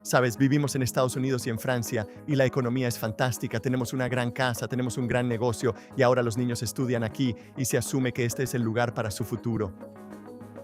Sabes, vivimos en Estados Unidos y en Francia y la economía es fantástica, tenemos una gran casa, tenemos un gran negocio y ahora los niños estudian aquí y se asume que este es el lugar para su futuro.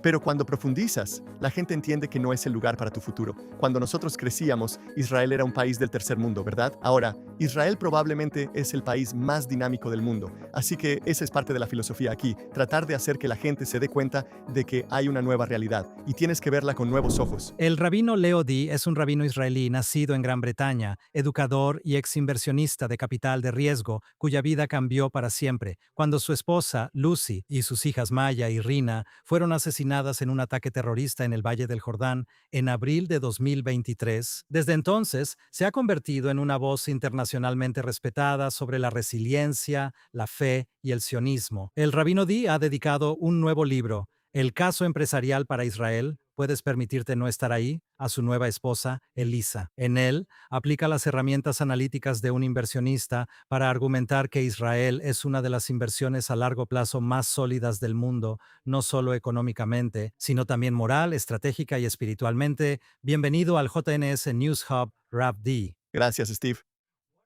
Pero cuando profundizas, la gente entiende que no es el lugar para tu futuro. Cuando nosotros crecíamos, Israel era un país del tercer mundo, ¿verdad? Ahora, Israel probablemente es el país más dinámico del mundo. Así que esa es parte de la filosofía aquí, tratar de hacer que la gente se dé cuenta de que hay una nueva realidad y tienes que verla con nuevos ojos. El rabino Leo Di es un rabino israelí nacido en Gran Bretaña, educador y ex inversionista de capital de riesgo, cuya vida cambió para siempre, cuando su esposa, Lucy, y sus hijas Maya y Rina fueron asesinadas en un ataque terrorista en el Valle del Jordán en abril de 2023. Desde entonces, se ha convertido en una voz internacionalmente respetada sobre la resiliencia, la fe y el sionismo. El rabino Di ha dedicado un nuevo libro, El caso empresarial para Israel, ¿puedes permitirte no estar ahí?, a su nueva esposa, Elisa. En él, aplica las herramientas analíticas de un inversionista para argumentar que Israel es una de las inversiones a largo plazo más sólidas del mundo, no solo económicamente, sino también moral, estratégica y espiritualmente. Bienvenido al JNS News Hub, Rav D. Gracias, Steve.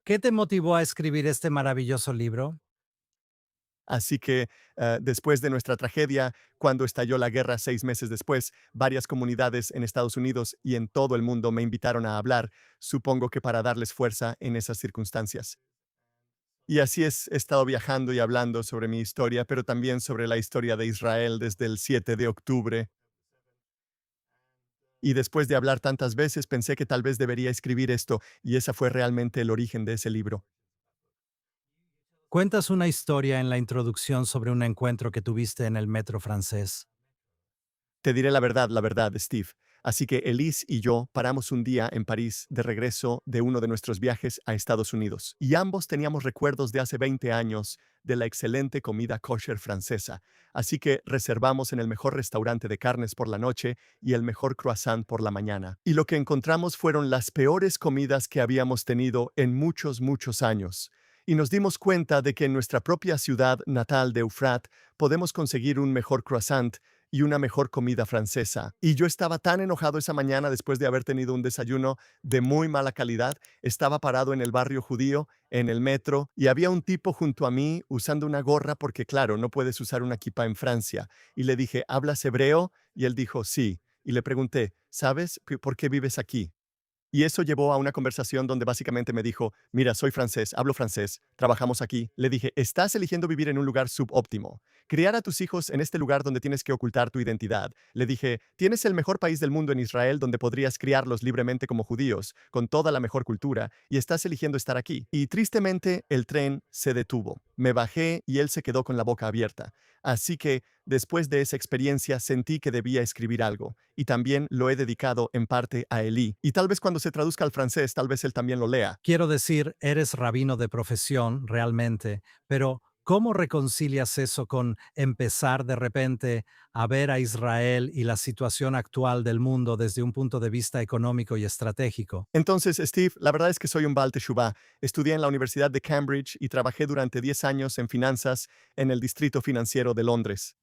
¿Qué te motivó a escribir este maravilloso libro? Así que después de nuestra tragedia, cuando estalló la guerra 6 meses después, varias comunidades en Estados Unidos y en todo el mundo me invitaron a hablar, supongo que para darles fuerza en esas circunstancias. Y así he estado viajando y hablando sobre mi historia, pero también sobre la historia de Israel desde el 7 de octubre. Y después de hablar tantas veces, pensé que tal vez debería escribir esto, y esa fue realmente el origen de ese libro. Cuentas una historia en la introducción sobre un encuentro que tuviste en el metro francés. Te diré la verdad, Steve. Así que Elise y yo paramos un día en París de regreso de uno de nuestros viajes a Estados Unidos, y ambos teníamos recuerdos de hace 20 años de la excelente comida kosher francesa. Así que reservamos en el mejor restaurante de carnes por la noche y el mejor croissant por la mañana. Y lo que encontramos fueron las peores comidas que habíamos tenido en muchos, muchos años. Y nos dimos cuenta de que en nuestra propia ciudad natal de Eufrat podemos conseguir un mejor croissant y una mejor comida francesa. Y yo estaba tan enojado esa mañana después de haber tenido un desayuno de muy mala calidad. Estaba parado en el barrio judío, en el metro, y había un tipo junto a mí usando una gorra porque, claro, no puedes usar una kippah en Francia. Y le dije, ¿hablas hebreo? Y él dijo, sí. Y le pregunté, ¿sabes por qué vives aquí? Y eso llevó a una conversación donde básicamente me dijo, mira, soy francés, hablo francés, trabajamos aquí. Le dije, estás eligiendo vivir en un lugar subóptimo. Criar a tus hijos en este lugar donde tienes que ocultar tu identidad. Le dije, tienes el mejor país del mundo en Israel donde podrías criarlos libremente como judíos, con toda la mejor cultura, y estás eligiendo estar aquí. Y tristemente, el tren se detuvo. Me bajé y él se quedó con la boca abierta. Así que, después de esa experiencia, sentí que debía escribir algo, y también lo he dedicado en parte a Eli. Y tal vez cuando se traduzca al francés, tal vez él también lo lea. Quiero decir, eres rabino de profesión, realmente, pero ¿cómo reconcilias eso con empezar de repente a ver a Israel y la situación actual del mundo desde un punto de vista económico y estratégico? Entonces, Steve, la verdad es que soy un Baal Teshuvah. Estudié en la Universidad de Cambridge y trabajé durante 10 años en finanzas en el Distrito Financiero de Londres.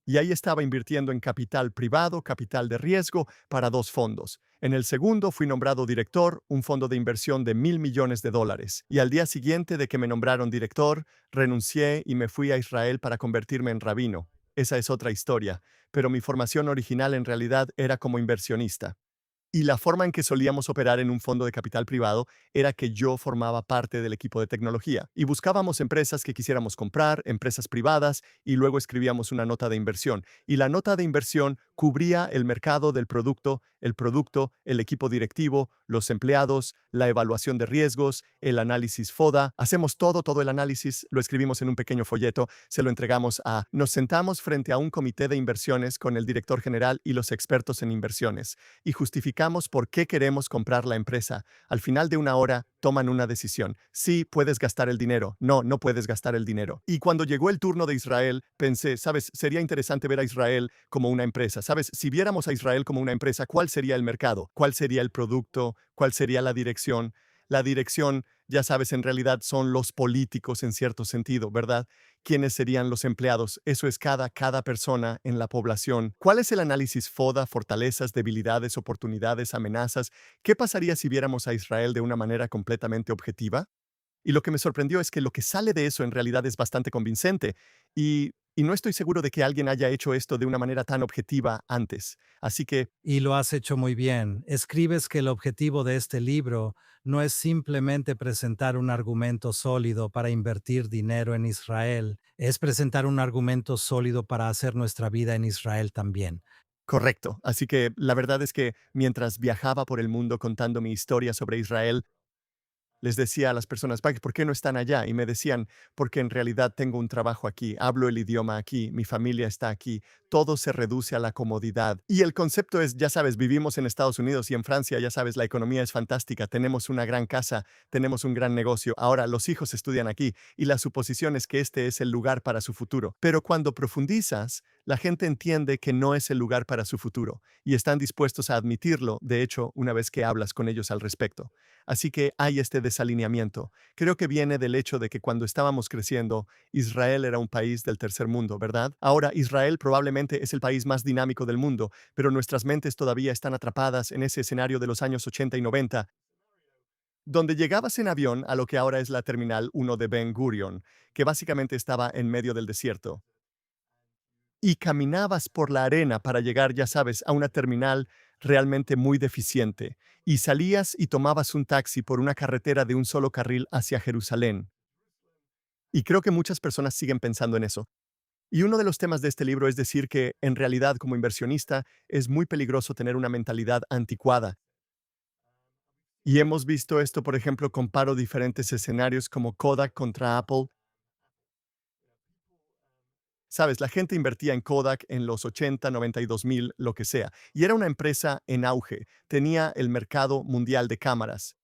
Y ahí estaba invirtiendo en capital privado, capital de riesgo, para dos fondos. En el segundo fui nombrado director, un fondo de inversión de $1.000 millones. Y al día siguiente de que me nombraron director, renuncié y me fui a Israel para convertirme en rabino. Esa es otra historia, pero mi formación original en realidad era como inversionista. Y la forma en que solíamos operar en un fondo de capital privado era que yo formaba parte del equipo de tecnología y buscábamos empresas que quisiéramos comprar, empresas privadas, y luego escribíamos una nota de inversión. Y la nota de inversión cubría el mercado del producto, el equipo directivo, los empleados, la evaluación de riesgos, el análisis FODA. Hacemos todo el análisis, lo escribimos en un pequeño folleto, se lo entregamos a... Nos sentamos frente a un comité de inversiones con el director general y los expertos en inversiones y justificamos por qué queremos comprar la empresa. Al final de una hora, toman una decisión. Sí, puedes gastar el dinero. No, no puedes gastar el dinero. Y cuando llegó el turno de Israel, pensé, sabes, sería interesante ver a Israel como una empresa. Sabes, si viéramos a Israel como una empresa, ¿cuál sería el mercado? ¿Cuál sería el producto? ¿Cuál sería la dirección? La dirección, ya sabes, en realidad son los políticos en cierto sentido, ¿verdad? ¿Quiénes serían los empleados? Eso es cada persona en la población. ¿Cuál es el análisis FODA, fortalezas, debilidades, oportunidades, amenazas? ¿Qué pasaría si viéramos a Israel de una manera completamente objetiva? Y lo que me sorprendió es que lo que sale de eso en realidad es bastante convincente. Y no estoy seguro de que alguien haya hecho esto de una manera tan objetiva antes. Así que, Y lo has hecho muy bien. Escribes que el objetivo de este libro no es simplemente presentar un argumento sólido para invertir dinero en Israel, es presentar un argumento sólido para hacer nuestra vida en Israel también. correcto. Así que la verdad es que mientras viajaba por el mundo contando mi historia sobre Israel, les decía a las personas: ¿por qué no están allá? Y me decían: porque en realidad tengo un trabajo aquí, hablo el idioma aquí, mi familia está aquí, todo se reduce a la comodidad. Y el concepto es, ya sabes, vivimos en Estados Unidos y en Francia, ya sabes, la economía es fantástica, tenemos una gran casa, tenemos un gran negocio, ahora los hijos estudian aquí y la suposición es que este es el lugar para su futuro. Pero cuando profundizas, la gente entiende que no es el lugar para su futuro y están dispuestos a admitirlo, de hecho, una vez que hablas con ellos al respecto. Así que hay este desalineamiento. Creo que viene del hecho de que cuando estábamos creciendo, Israel era un país del tercer mundo, ¿verdad? Ahora Israel probablemente es el país más dinámico del mundo, pero nuestras mentes todavía están atrapadas en ese escenario de los años 80 y 90, donde llegabas en avión a lo que ahora es la Terminal 1 de Ben Gurion, que básicamente estaba en medio del desierto y caminabas por la arena para llegar, ya sabes, a una terminal realmente muy deficiente, y salías y tomabas un taxi por una carretera de un solo carril hacia Jerusalén. Y creo que muchas personas siguen pensando en eso. Y uno de los temas de este libro es decir que, en realidad, como inversionista, es muy peligroso tener una mentalidad anticuada. Y hemos visto esto, por ejemplo, comparo diferentes escenarios como Kodak contra Apple. Sabes, la gente invertía en Kodak en los 80, 92,000, lo que sea, y era una empresa en auge, tenía el mercado mundial de cámaras.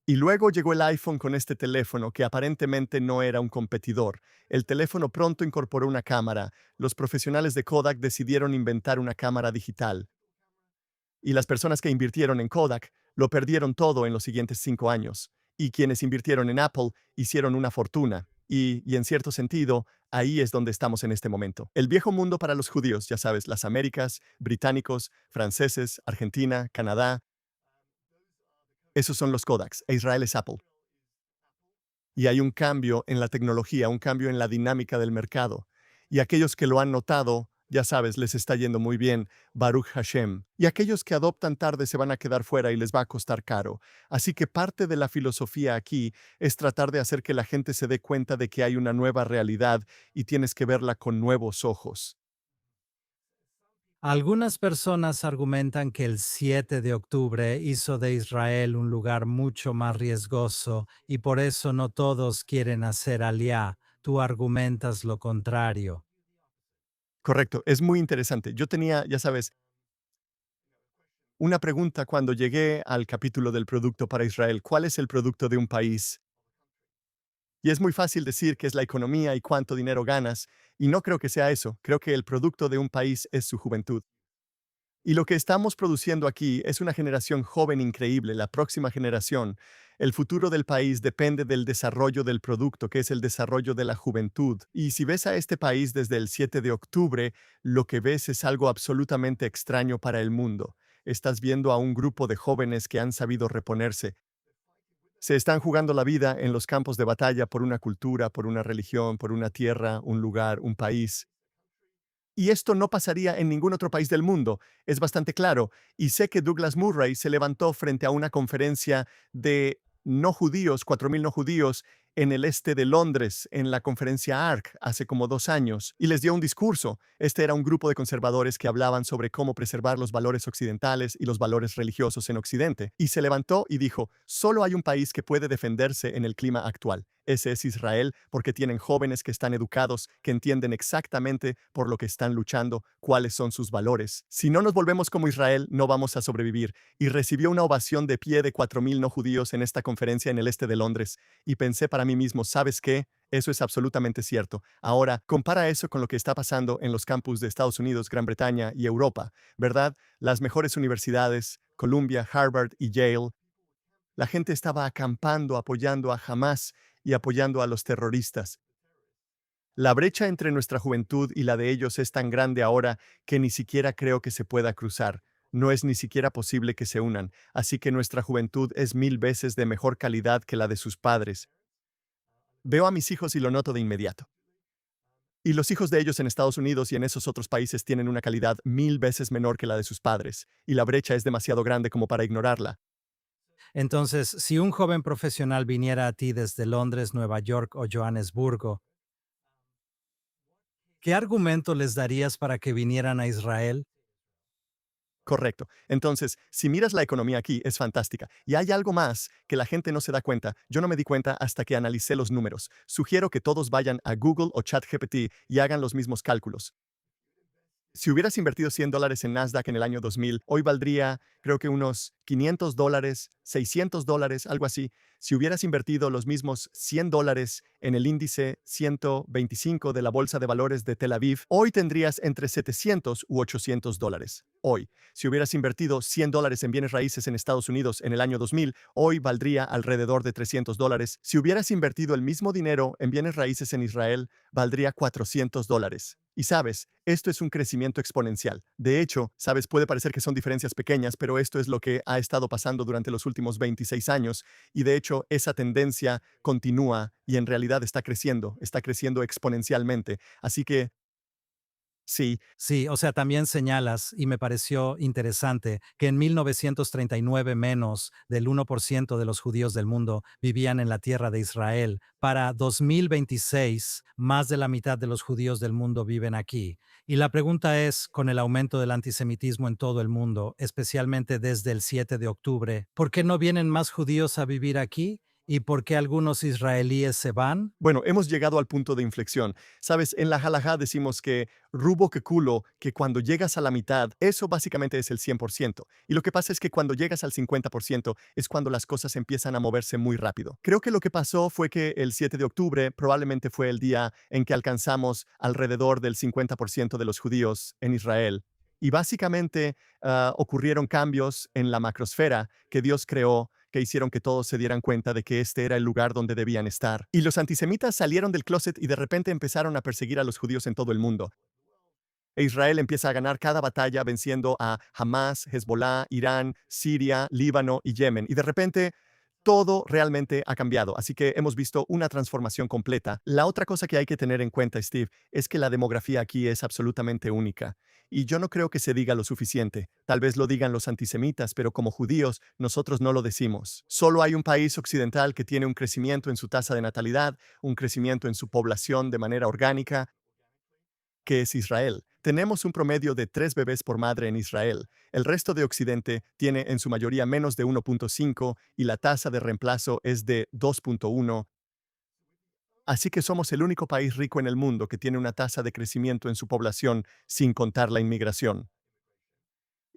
Y luego llegó el iPhone con este teléfono que aparentemente no era un competidor. El teléfono pronto incorporó una cámara. Los profesionales de Kodak decidieron inventar una cámara digital. Y las personas que invirtieron en Kodak lo perdieron todo en los siguientes 5 años. Y quienes invirtieron en Apple hicieron una fortuna. Y en cierto sentido, ahí es donde estamos en este momento. El viejo mundo para los judíos, ya sabes, las Américas, británicos, franceses, Argentina, Canadá, esos son los Kodaks, e Israel es Apple. Y hay un cambio en la tecnología, un cambio en la dinámica del mercado. Y aquellos que lo han notado, ya sabes, les está yendo muy bien, Baruch Hashem. Y aquellos que adoptan tarde se van a quedar fuera y les va a costar caro. Así que parte de la filosofía aquí es tratar de hacer que la gente se dé cuenta de que hay una nueva realidad y tienes que verla con nuevos ojos. Algunas personas argumentan que el 7 de octubre hizo de Israel un lugar mucho más riesgoso y por eso no todos quieren hacer aliá. Tú argumentas lo contrario. Correcto, es muy interesante. Yo tenía, ya sabes, una pregunta cuando llegué al capítulo del producto para Israel. ¿Cuál es el producto de un país? Y es muy fácil decir que es la economía y cuánto dinero ganas, y no creo que sea eso. Creo que el producto de un país es su juventud. Y lo que estamos produciendo aquí es una generación joven increíble, la próxima generación. El futuro del país depende del desarrollo del producto, que es el desarrollo de la juventud. Y si ves a este país desde el 7 de octubre, lo que ves es algo absolutamente extraño para el mundo. Estás viendo a un grupo de jóvenes que han sabido reponerse. Se están jugando la vida en los campos de batalla por una cultura, por una religión, por una tierra, un lugar, un país. Y esto no pasaría en ningún otro país del mundo, es bastante claro. Y sé que Douglas Murray se levantó frente a una conferencia de no judíos, 4,000 no judíos, en el este de Londres, en la conferencia ARC, hace como 2 años, y les dio un discurso. Este era un grupo de conservadores que hablaban sobre cómo preservar los valores occidentales y los valores religiosos en Occidente. Y se levantó y dijo, solo hay un país que puede defenderse en el clima actual. Ese es Israel, porque tienen jóvenes que están educados, que entienden exactamente por lo que están luchando, cuáles son sus valores. Si no nos volvemos como Israel, no vamos a sobrevivir. Y recibió una ovación de pie de 4,000 no judíos en esta conferencia en el este de Londres. Y pensé para mí mismo, ¿sabes qué? Eso es absolutamente cierto. Ahora, compara eso con lo que está pasando en los campus de Estados Unidos, Gran Bretaña y Europa, ¿verdad? Las mejores universidades, Columbia, Harvard y Yale. La gente estaba acampando, apoyando a Hamas y apoyando a los terroristas. La brecha entre nuestra juventud y la de ellos es tan grande ahora que ni siquiera creo que se pueda cruzar. No es ni siquiera posible que se unan, así que nuestra juventud es 1000 veces de mejor calidad que la de sus padres. Veo a mis hijos y lo noto de inmediato. Y los hijos de ellos en Estados Unidos y en esos otros países tienen una calidad 1000 veces menor que la de sus padres, y la brecha es demasiado grande como para ignorarla. Entonces, si un joven profesional viniera a ti desde Londres, Nueva York o Johannesburgo, ¿qué argumento les darías para que vinieran a Israel? Correcto. Entonces, si miras la economía aquí, es fantástica. Y hay algo más que la gente no se da cuenta. Yo no me di cuenta hasta que analicé los números. Sugiero que todos vayan a Google o ChatGPT y hagan los mismos cálculos. Si hubieras invertido $100 en Nasdaq en el año 2000, hoy valdría, creo que unos $500, $600, algo así. Si hubieras invertido los mismos $100 en el índice 125 de la Bolsa de Valores de Tel Aviv, hoy tendrías entre $700 u $800. Hoy, si hubieras invertido $100 en bienes raíces en Estados Unidos en el año 2000, hoy valdría alrededor de $300. Si hubieras invertido el mismo dinero en bienes raíces en Israel, valdría $400. Y sabes, esto es un crecimiento exponencial. De hecho, sabes, puede parecer que son diferencias pequeñas, pero esto es lo que ha estado pasando durante los últimos 26 años. Y de hecho, esa tendencia continúa y en realidad está creciendo exponencialmente. Así que, sí, Sí, o sea, también señalas, y me pareció interesante, que en 1939 menos del 1% de los judíos del mundo vivían en la tierra de Israel. Para 2026, más de la mitad de los judíos del mundo viven aquí. Y la pregunta es, con el aumento del antisemitismo en todo el mundo, especialmente desde el 7 de octubre, ¿por qué no vienen más judíos a vivir aquí? ¿Y por qué algunos israelíes se van? bueno, hemos llegado al punto de inflexión. Sabes, en la halajá decimos que rubo que culo, que cuando llegas a la mitad, eso básicamente es el 100%. Y lo que pasa es que cuando llegas al 50% es cuando las cosas empiezan a moverse muy rápido. Creo que lo que pasó fue que el 7 de octubre probablemente fue el día en que alcanzamos alrededor del 50% de los judíos en Israel. Y básicamente ocurrieron cambios en la macrosfera que Dios creó que hicieron que todos se dieran cuenta de que este era el lugar donde debían estar. Y los antisemitas salieron del closet y de repente empezaron a perseguir a los judíos en todo el mundo. E Israel empieza a ganar cada batalla venciendo a Hamas, Hezbollah, Irán, Siria, Líbano y Yemen. Y de repente todo realmente ha cambiado, así que hemos visto una transformación completa. La otra cosa que hay que tener en cuenta, Steve, es que la demografía aquí es absolutamente única. Y yo no creo que se diga lo suficiente. Tal vez lo digan los antisemitas, pero como judíos nosotros no lo decimos. Solo hay un país occidental que tiene un crecimiento en su tasa de natalidad, un crecimiento en su población de manera orgánica, que es Israel. Tenemos un promedio de 3 bebés por madre en Israel. El resto de Occidente tiene en su mayoría menos de 1.5 y la tasa de reemplazo es de 2.1. Así que somos el único país rico en el mundo que tiene una tasa de crecimiento en su población sin contar la inmigración.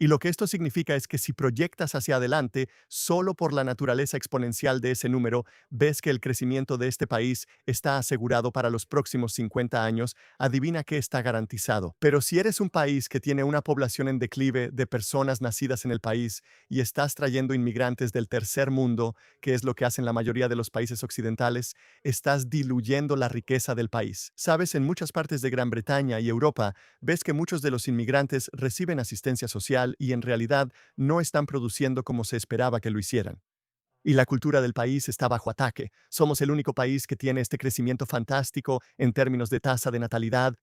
Y lo que esto significa es que si proyectas hacia adelante, solo por la naturaleza exponencial de ese número, ves que el crecimiento de este país está asegurado para los próximos 50 años, adivina qué está garantizado. Pero si eres un país que tiene una población en declive de personas nacidas en el país y estás trayendo inmigrantes del tercer mundo, que es lo que hacen la mayoría de los países occidentales, estás diluyendo la riqueza del país. Sabes, en muchas partes de Gran Bretaña y Europa, ves que muchos de los inmigrantes reciben asistencia social y en realidad no están produciendo como se esperaba que lo hicieran. Y la cultura del país está bajo ataque. Somos el único país que tiene este crecimiento fantástico en términos de tasa de natalidad,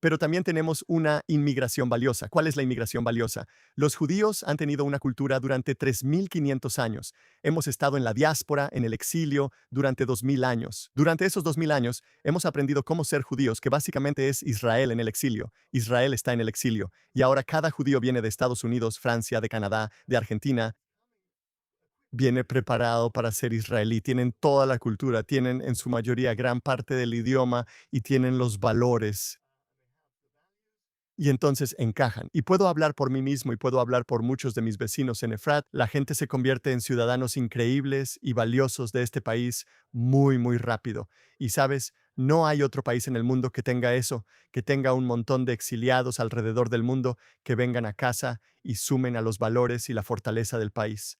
pero también tenemos una inmigración valiosa. ¿Cuál es la inmigración valiosa? Los judíos han tenido una cultura durante 3500 años. Hemos estado en la diáspora, en el exilio, durante 2000 años. Durante esos 2000 años hemos aprendido cómo ser judíos, que básicamente es Israel en el exilio. Israel está en el exilio. Y ahora cada judío viene de Estados Unidos, Francia, de Canadá, de Argentina, viene preparado para ser israelí. Tienen toda la cultura, tienen en su mayoría gran parte del idioma y tienen los valores. y entonces encajan. Y puedo hablar por mí mismo y puedo hablar por muchos de mis vecinos en Efrat. La gente se convierte en ciudadanos increíbles y valiosos de este país muy, muy rápido. Y sabes, no hay otro país en el mundo que tenga eso, que tenga un montón de exiliados alrededor del mundo que vengan a casa y sumen a los valores y la fortaleza del país.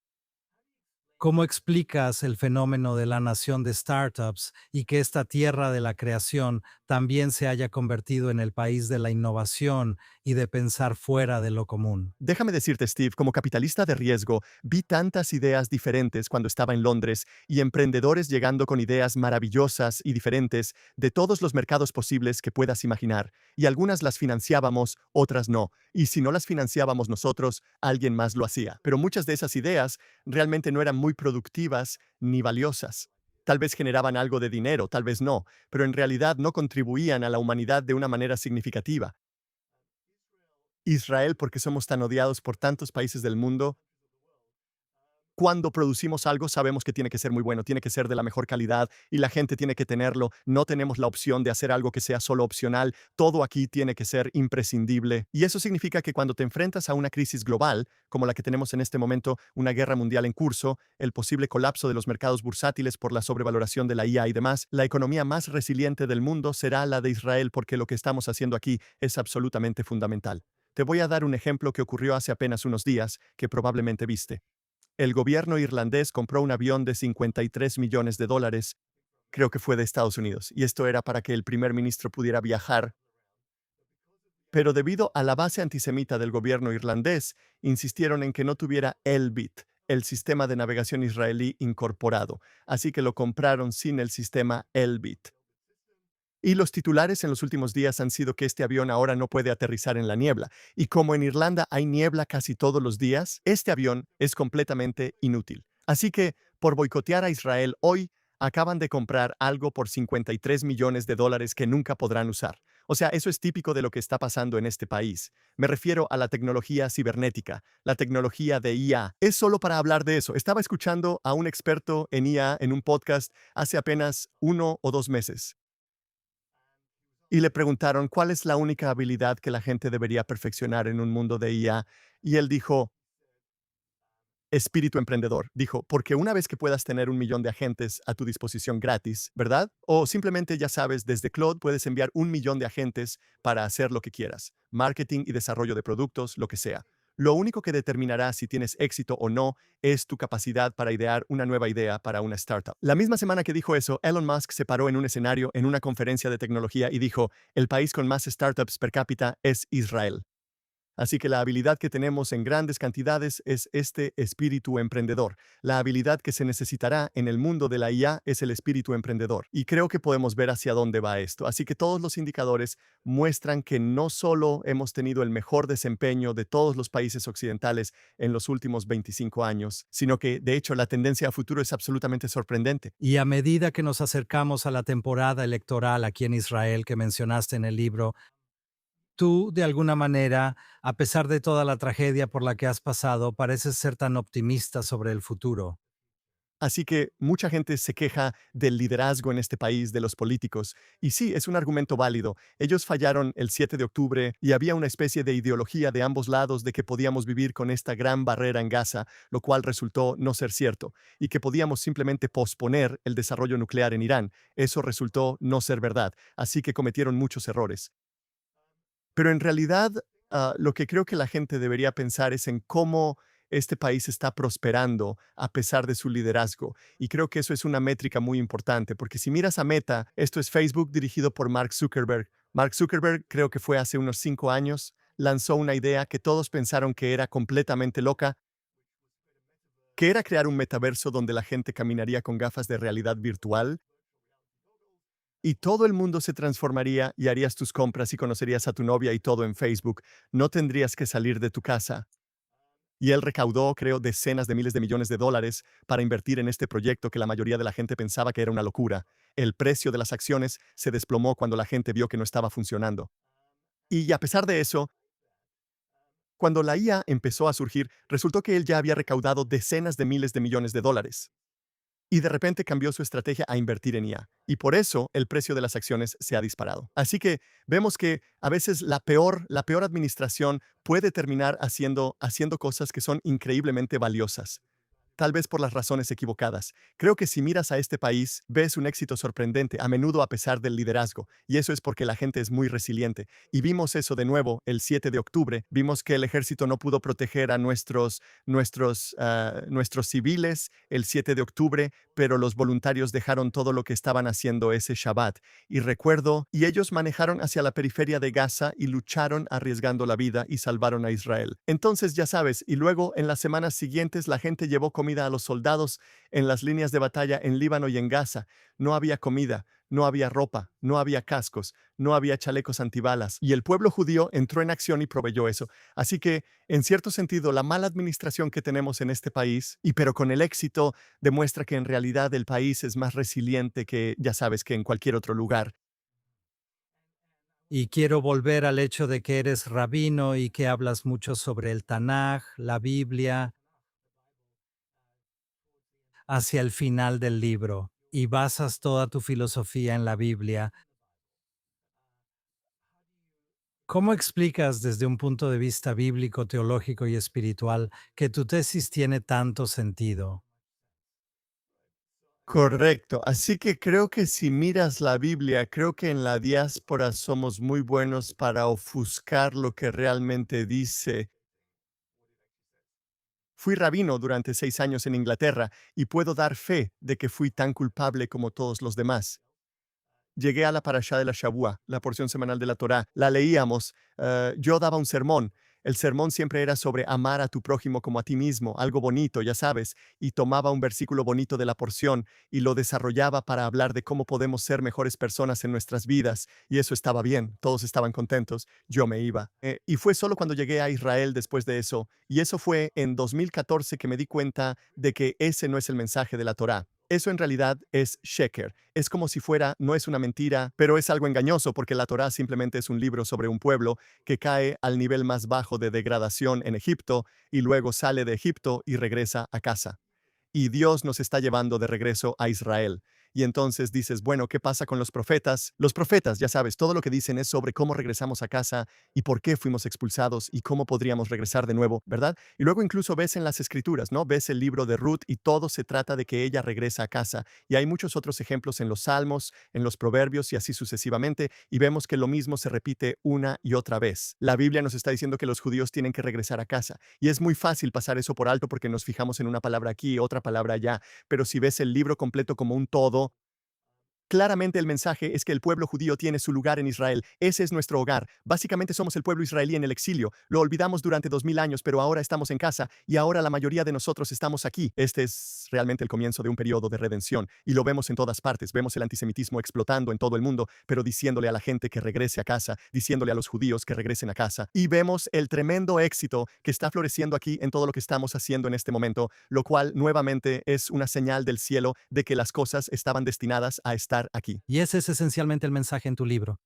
¿Cómo explicas el fenómeno de la nación de startups y que esta tierra de la creación también se haya convertido en el país de la innovación y de pensar fuera de lo común? Déjame decirte, Steve, como capitalista de riesgo, vi tantas ideas diferentes cuando estaba en Londres y emprendedores llegando con ideas maravillosas y diferentes de todos los mercados posibles que puedas imaginar. Y algunas las financiábamos, otras no. Y si no las financiábamos nosotros, alguien más lo hacía. Pero muchas de esas ideas realmente no eran muy productivas ni valiosas. Tal vez generaban algo de dinero, tal vez no, pero en realidad no contribuían a la humanidad de una manera significativa. Israel, porque somos tan odiados por tantos países del mundo, cuando producimos algo sabemos que tiene que ser muy bueno, tiene que ser de la mejor calidad y la gente tiene que tenerlo. No tenemos la opción de hacer algo que sea solo opcional. Todo aquí tiene que ser imprescindible. Y eso significa que cuando te enfrentas a una crisis global, como la que tenemos en este momento, una guerra mundial en curso, el posible colapso de los mercados bursátiles por la sobrevaloración de la IA y demás, la economía más resiliente del mundo será la de Israel porque lo que estamos haciendo aquí es absolutamente fundamental. Te voy a dar un ejemplo que ocurrió hace apenas unos días que probablemente viste. El gobierno irlandés compró un avión de 53 millones de dólares, creo que fue de Estados Unidos, y esto era para que el primer ministro pudiera viajar, pero debido a la base antisemita del gobierno irlandés, insistieron en que no tuviera Elbit, el sistema de navegación israelí incorporado, así que lo compraron sin el sistema Elbit. Y los titulares en los últimos días han sido que este avión ahora no puede aterrizar en la niebla. Y como en Irlanda hay niebla casi todos los días, este avión es completamente inútil. Así que, por boicotear a Israel hoy, acaban de comprar algo por 53 millones de dólares que nunca podrán usar. O sea, eso es típico de lo que está pasando en este país. Me refiero a la tecnología cibernética, la tecnología de IA. Es solo para hablar de eso. Estaba escuchando a un experto en IA en un podcast hace apenas 1 o 2 meses y le preguntaron cuál es la única habilidad que la gente debería perfeccionar en un mundo de IA. Y él dijo, espíritu emprendedor. Dijo, porque una vez que puedas tener 1 millón de agentes a tu disposición gratis, ¿verdad? O simplemente, ya sabes, desde Claude puedes enviar 1 millón de agentes para hacer lo que quieras, marketing y desarrollo de productos, lo que sea. Lo único que determinará si tienes éxito o no es tu capacidad para idear una nueva idea para una startup. La misma semana que dijo eso, Elon Musk se paró en un escenario en una conferencia de tecnología y dijo, el país con más startups per cápita es Israel. Así que la habilidad que tenemos en grandes cantidades es este espíritu emprendedor. La habilidad que se necesitará en el mundo de la IA es el espíritu emprendedor. Y creo que podemos ver hacia dónde va esto. Así que todos los indicadores muestran que no solo hemos tenido el mejor desempeño de todos los países occidentales en los últimos 25 años, sino que de hecho la tendencia a futuro es absolutamente sorprendente. Y a medida que nos acercamos a la temporada electoral aquí en Israel que mencionaste en el libro, tú, de alguna manera, a pesar de toda la tragedia por la que has pasado, pareces ser tan optimista sobre el futuro. Así que mucha gente se queja del liderazgo en este país, de los políticos. Y sí, es un argumento válido. Ellos fallaron el 7 de octubre y había una especie de ideología de ambos lados de que podíamos vivir con esta gran barrera en Gaza, lo cual resultó no ser cierto, y que podíamos simplemente posponer el desarrollo nuclear en Irán. Eso resultó no ser verdad. Así que cometieron muchos errores. Pero en realidad, lo que creo que la gente debería pensar es en cómo este país está prosperando a pesar de su liderazgo. Y creo que eso es una métrica muy importante, porque si miras a Meta, esto es Facebook dirigido por Mark Zuckerberg. Mark Zuckerberg, creo que fue hace unos 5 años, lanzó una idea que todos pensaron que era completamente loca, que era crear un metaverso donde la gente caminaría con gafas de realidad virtual y todo el mundo se transformaría y harías tus compras y conocerías a tu novia y todo en Facebook. No tendrías que salir de tu casa. Y él recaudó, creo, decenas de miles de millones de dólares para invertir en este proyecto que la mayoría de la gente pensaba que era una locura. El precio de las acciones se desplomó cuando la gente vio que no estaba funcionando. Y a pesar de eso, cuando la IA empezó a surgir, resultó que él ya había recaudado decenas de miles de millones de dólares. y de repente cambió su estrategia a invertir en IA. Y por eso el precio de las acciones se ha disparado. Así que vemos que a veces la peor administración puede terminar haciendo cosas que son increíblemente valiosas, tal vez por las razones equivocadas. Creo que si miras a este país, ves un éxito sorprendente, a menudo a pesar del liderazgo, y eso es porque la gente es muy resiliente. Y vimos eso de nuevo el 7 de octubre, vimos que el ejército no pudo proteger a nuestros civiles el 7 de octubre, pero los voluntarios dejaron todo lo que estaban haciendo ese Shabbat. Y ellos manejaron hacia la periferia de Gaza y lucharon arriesgando la vida y salvaron a Israel. Entonces, ya sabes, y luego en las semanas siguientes la gente llevó comida a los soldados en las líneas de batalla en Líbano y en Gaza. No había comida, no había ropa, no había cascos, no había chalecos antibalas, y el pueblo judío entró en acción y proveyó eso. Así que, en cierto sentido, la mala administración que tenemos en este país, pero con el éxito, demuestra que en realidad el país es más resiliente que, ya sabes, que en cualquier otro lugar. Y quiero volver al hecho de que eres rabino y que hablas mucho sobre el Tanaj, la Biblia, hacia el final del libro, y basas toda tu filosofía en la Biblia. ¿Cómo explicas desde un punto de vista bíblico, teológico y espiritual que tu tesis tiene tanto sentido? Correcto. Así que creo que si miras la Biblia, creo que en la diáspora somos muy buenos para ofuscar lo que realmente dice. Fui rabino durante 6 años en Inglaterra y puedo dar fe de que fui tan culpable como todos los demás. Llegué a la parashá de la Shavua, la porción semanal de la Torá. La leíamos. Yo daba un sermón. El sermón siempre era sobre amar a tu prójimo como a ti mismo, algo bonito, ya sabes, y tomaba un versículo bonito de la porción y lo desarrollaba para hablar de cómo podemos ser mejores personas en nuestras vidas. Y eso estaba bien, todos estaban contentos, yo me iba. Y fue solo cuando llegué a Israel después de eso, y eso fue en 2014 que me di cuenta de que ese no es el mensaje de la Torá. Eso en realidad es sheker. Es como si fuera, no es una mentira, pero es algo engañoso porque la Torá simplemente es un libro sobre un pueblo que cae al nivel más bajo de degradación en Egipto y luego sale de Egipto y regresa a casa. Y Dios nos está llevando de regreso a Israel. Y entonces dices, bueno, ¿qué pasa con los profetas? Los profetas, ya sabes, todo lo que dicen es sobre cómo regresamos a casa y por qué fuimos expulsados y cómo podríamos regresar de nuevo, ¿verdad? Y luego incluso ves en las escrituras, ¿no? Ves el libro de Ruth y todo se trata de que ella regresa a casa. Y hay muchos otros ejemplos en los Salmos, en los Proverbios y así sucesivamente, y vemos que lo mismo se repite una y otra vez. La Biblia nos está diciendo que los judíos tienen que regresar a casa, y es muy fácil pasar eso por alto porque nos fijamos en una palabra aquí y otra palabra allá, pero si ves el libro completo como un todo, claramente el mensaje es que el pueblo judío tiene su lugar en Israel. Ese es nuestro hogar. Básicamente somos el pueblo israelí en el exilio. Lo olvidamos durante 2000 años, pero ahora estamos en casa y ahora la mayoría de nosotros estamos aquí. Este es realmente el comienzo de un periodo de redención y lo vemos en todas partes. Vemos el antisemitismo explotando en todo el mundo, pero diciéndole a la gente que regrese a casa, diciéndole a los judíos que regresen a casa. Y vemos el tremendo éxito que está floreciendo aquí en todo lo que estamos haciendo en este momento, lo cual nuevamente es una señal del cielo de que las cosas estaban destinadas a estar aquí. Y ese es esencialmente el mensaje en tu libro.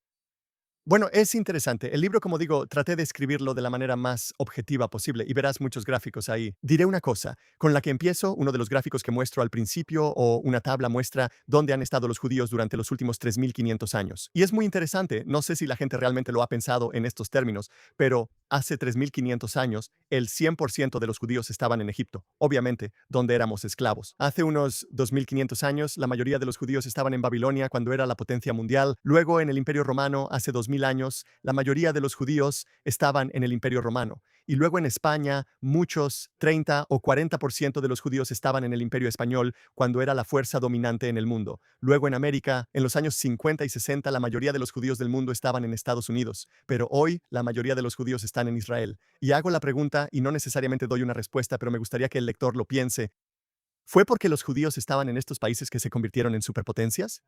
Bueno, es interesante. El libro, como digo, traté de escribirlo de la manera más objetiva posible y verás muchos gráficos ahí. Diré una cosa, con la que empiezo, uno de los gráficos que muestro al principio o una tabla muestra dónde han estado los judíos durante los últimos 3500 años. Y es muy interesante, no sé si la gente realmente lo ha pensado en estos términos, pero hace 3500 años, el 100% de los judíos estaban en Egipto, obviamente, donde éramos esclavos. Hace unos 2500 años, la mayoría de los judíos estaban en Babilonia cuando era la potencia mundial. Luego, en el Imperio Romano, hace 2000 años, la mayoría de los judíos estaban en el Imperio Romano. Y luego en España, muchos, 30 o 40% de los judíos estaban en el Imperio Español cuando era la fuerza dominante en el mundo. Luego en América, en los años 50 y 60, la mayoría de los judíos del mundo estaban en Estados Unidos, pero hoy la mayoría de los judíos están en Israel. Y hago la pregunta, y no necesariamente doy una respuesta, pero me gustaría que el lector lo piense. ¿Fue porque los judíos estaban en estos países que se convirtieron en superpotencias?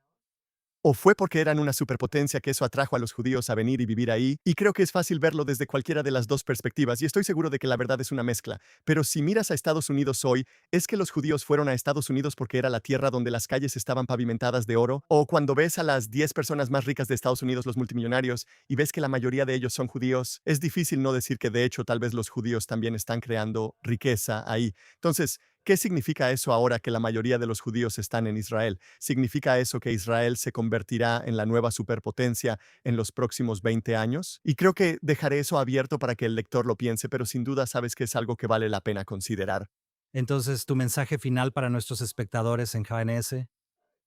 ¿O fue porque eran una superpotencia que eso atrajo a los judíos a venir y vivir ahí? Y creo que es fácil verlo desde cualquiera de las dos perspectivas, y estoy seguro de que la verdad es una mezcla. Pero si miras a Estados Unidos hoy, ¿es que los judíos fueron a Estados Unidos porque era la tierra donde las calles estaban pavimentadas de oro? ¿O cuando ves a las 10 personas más ricas de Estados Unidos, los multimillonarios, y ves que la mayoría de ellos son judíos? Es difícil no decir que de hecho tal vez los judíos también están creando riqueza ahí. Entonces, ¿Qué significa eso ahora que la mayoría de los judíos están en Israel? ¿Significa eso que Israel se convertirá en la nueva superpotencia en los próximos 20 años? Y creo que dejaré eso abierto para que el lector lo piense, pero sin duda sabes que es algo que vale la pena considerar. Entonces, tu mensaje final para nuestros espectadores en JNS.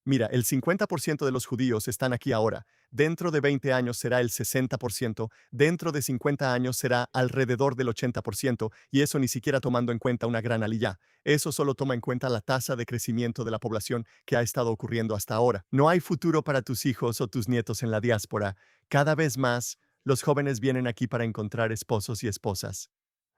Mira, el 50% de los judíos están aquí ahora. Dentro de 20 años será el 60%, dentro de 50 años será alrededor del 80%, y eso ni siquiera tomando en cuenta una gran aliyá. Eso solo toma en cuenta la tasa de crecimiento de la población que ha estado ocurriendo hasta ahora. No hay futuro para tus hijos o tus nietos en la diáspora. Cada vez más, los jóvenes vienen aquí para encontrar esposos y esposas.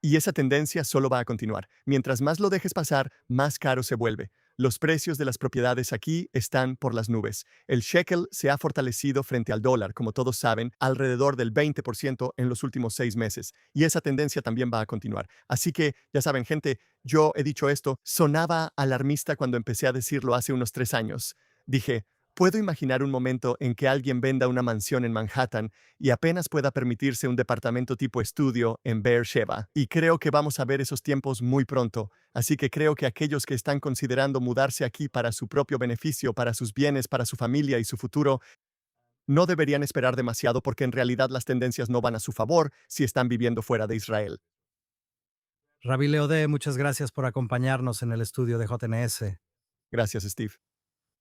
Y esa tendencia solo va a continuar. Mientras más lo dejes pasar, más caro se vuelve. Los precios de las propiedades aquí están por las nubes. El shekel se ha fortalecido frente al dólar, como todos saben, alrededor del 20% en los últimos 6 meses. Y esa tendencia también va a continuar. Así que, ya saben, gente, yo he dicho esto, sonaba alarmista cuando empecé a decirlo hace unos 3 años. Dije, puedo imaginar un momento en que alguien venda una mansión en Manhattan y apenas pueda permitirse un departamento tipo estudio en Beersheba. Y creo que vamos a ver esos tiempos muy pronto. Así que creo que aquellos que están considerando mudarse aquí para su propio beneficio, para sus bienes, para su familia y su futuro, no deberían esperar demasiado porque en realidad las tendencias no van a su favor si están viviendo fuera de Israel. Rabbi Leodé, muchas gracias por acompañarnos en el estudio de JNS. Gracias, Steve.